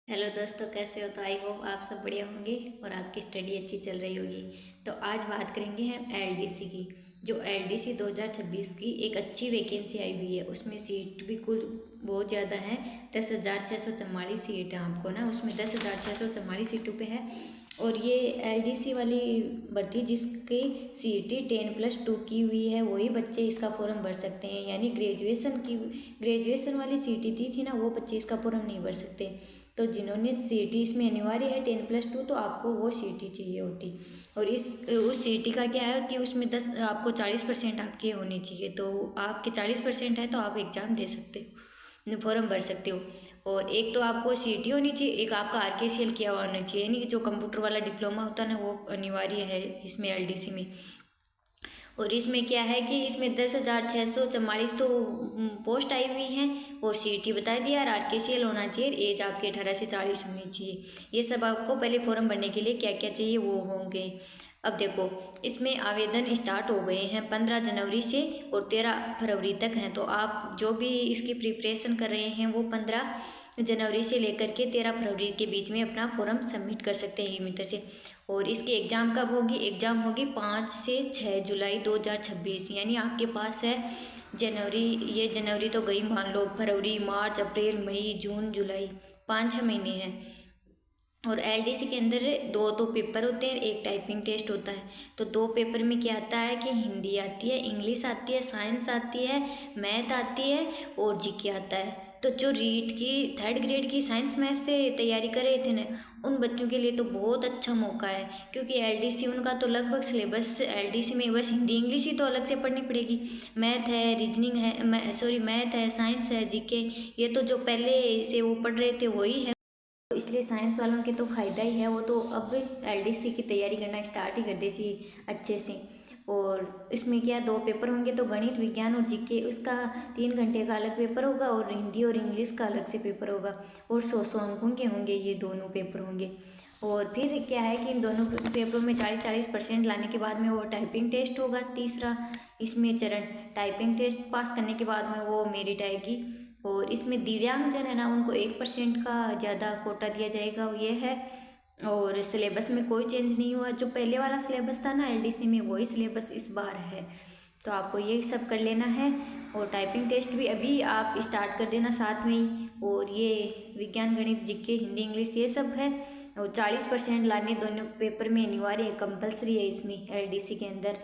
Hello दोस्तों, कैसे हो? तो आई होप आप सब बढ़िया होंगे और आपकी स्टडी अच्छी चल रही होगी। तो आज बात करेंगे हम एलडीसी की। जो एलडीसी 2026 की एक अच्छी वैकेंसी आई हुई है, उसमें सीट भी कुल बहुत ज़्यादा है। 10,644 सीट है आपको ना, उसमें 10,644 सीटों पे है। और ये एलडीसी वाली भर्ती जिसकी सीटी 10+2 की हुई है, वही बच्चे इसका फॉर्म भर सकते हैं। यानी ग्रेजुएशन वाली सीटी दी थी ना, वो बच्चे इसका फॉर्म नहीं भर सकते। तो जिन्होंने सीटी इसमें अनिवार्य है 10+2, तो आपको वो सीटी चाहिए होती। और उस सीटी का क्या है कि उसमें आपको 40% आपके होने चाहिए। तो आपके 40% है तो आप एग्ज़ाम दे सकते हो, फॉर्म भर सकते हो। और एक तो आपको सीटी होनी चाहिए, एक आपका आरकेसीएल किया हुआ होना चाहिए। यानी कि जो कंप्यूटर वाला डिप्लोमा होता है ना, वो अनिवार्य है इसमें एलडीसी में। और इसमें क्या है कि इसमें 10,644 तो पोस्ट आई हुई हैं। और सीटी बता दिया, और आरकेसीएल होना चाहिए, एज आपकी 18 से 40 होनी चाहिए। ये सब आपको पहले फॉर्म भरने के लिए क्या क्या चाहिए वो होंगे। अब देखो, इसमें आवेदन स्टार्ट हो गए हैं 15 जनवरी से और 13 फरवरी तक हैं। तो आप जो भी इसकी प्रिपरेशन कर रहे हैं वो 15 जनवरी से लेकर के 13 फरवरी के बीच में अपना फॉर्म सबमिट कर सकते हैं ई-मित्र से। और इसकी एग्ज़ाम कब होगी? एग्ज़ाम होगी 5 से 6 जुलाई 2026। यानी आपके पास है जनवरी, ये जनवरी तो गई मान लो, फरवरी, मार्च, अप्रैल, मई, जून, जुलाई, 5-6 महीने हैं। और एलडीसी के अंदर दो पेपर होते हैं, एक टाइपिंग टेस्ट होता है। तो 2 पेपर में क्या आता है कि हिंदी आती है, इंग्लिश आती है, साइंस आती है, मैथ आती है और जीके आता है। तो जो रीट की 3rd ग्रेड की साइंस मैथ से तैयारी कर रहे थे ना, उन बच्चों के लिए तो बहुत अच्छा मौका है। क्योंकि एलडीसी उनका तो लगभग सिलेबस एलडीसी में बस हिंदी इंग्लिश ही तो अलग से पढ़नी पड़ेगी। मैथ है, रीजनिंग है, मैथ है, साइंस है, जीके, ये तो जो पहले से वो पढ़ रहे थे वही है। तो इसलिए साइंस वालों के तो फ़ायदा ही है, वो तो अब एलडीसी की तैयारी करना स्टार्ट ही कर दीजिए अच्छे से। और इसमें क्या 2 पेपर होंगे, तो गणित, विज्ञान और जीके, उसका 3 घंटे का अलग पेपर होगा और हिंदी और इंग्लिश का अलग से पेपर होगा। और 100 अंकों के होंगे ये दोनों पेपर होंगे। और फिर क्या है कि इन दोनों पेपरों में 40-40% लाने के बाद में वो टाइपिंग टेस्ट होगा, तीसरा इसमें चरण। टाइपिंग टेस्ट पास करने के बाद में वो मेरिट आएगी। और इसमें दिव्यांगजन है ना, उनको 1% का ज़्यादा कोटा दिया जाएगा, ये है। और सिलेबस में कोई चेंज नहीं हुआ, जो पहले वाला सिलेबस था ना एलडीसी में, वही सिलेबस इस बार है। तो आपको ये सब कर लेना है। और टाइपिंग टेस्ट भी अभी आप स्टार्ट कर देना साथ में ही। और ये विज्ञान, गणित, जीके, हिंदी, इंग्लिश, ये सब है। और 40% लाने दोनों पेपर में अनिवार्य है, कंपलसरी है इसमें एलडीसी के अंदर।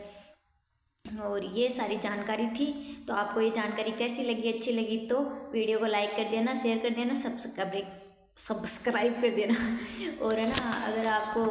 और ये सारी जानकारी थी। तो आपको ये जानकारी कैसी लगी? अच्छी लगी तो वीडियो को लाइक कर देना, शेयर कर देना, सब्सक्राइब कर देना। और है ना, अगर आपको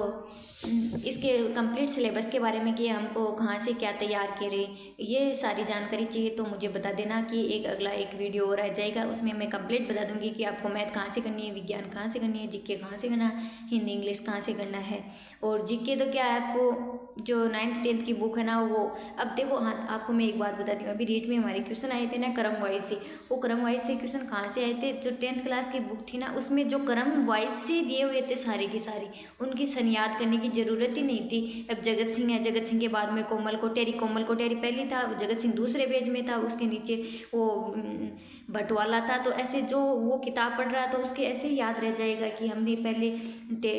इसके कंप्लीट सिलेबस के बारे में कि हमको कहाँ से क्या तैयार करे, ये सारी जानकारी चाहिए, तो मुझे बता देना कि एक वीडियो और आ जाएगा, उसमें मैं कंप्लीट बता दूंगी कि आपको मैथ कहाँ से करनी है, विज्ञान कहाँ से करनी है, जीके कहाँ से करना है, हिंदी इंग्लिश कहाँ से करना है। और जीके तो क्या है, आपको जो 9th-10th की बुक है ना वो, अब देखो, हाँ आपको मैं एक बात बताती हूँ। अभी रीट में हमारे क्वेश्चन आए थे ना क्रम वाइज से, वो क्रम वाइज से क्वेश्चन कहाँ से आए थे? जो 10th क्लास की बुक थी ना, उसमें जो क्रम वाइज से दिए हुए थे सारे के सारे, उनकी सन याद करने की ज़रूरत ही नहीं थी। अब जगत सिंह है, जगत सिंह के बाद में कोमल कोटेरी पहले था, जगत सिंह दूसरे पेज में था, उसके नीचे वो भटवाला था। तो ऐसे जो वो किताब पढ़ रहा था उसके ऐसे ही याद रह जाएगा कि हमने पहले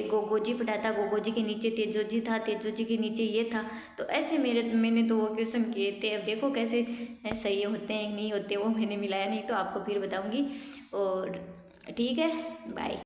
गोगोजी पढ़ा था, गोगोजी के नीचे तेजोजी था, तेजोजी के नीचे ये था। तो ऐसे मैंने तो वो क्वेश्चन किए थे। अब देखो कैसे सही होते हैं नहीं होते, वो मैंने मिलाया नहीं, तो आपको फिर बताऊंगी। और ठीक है, बाय।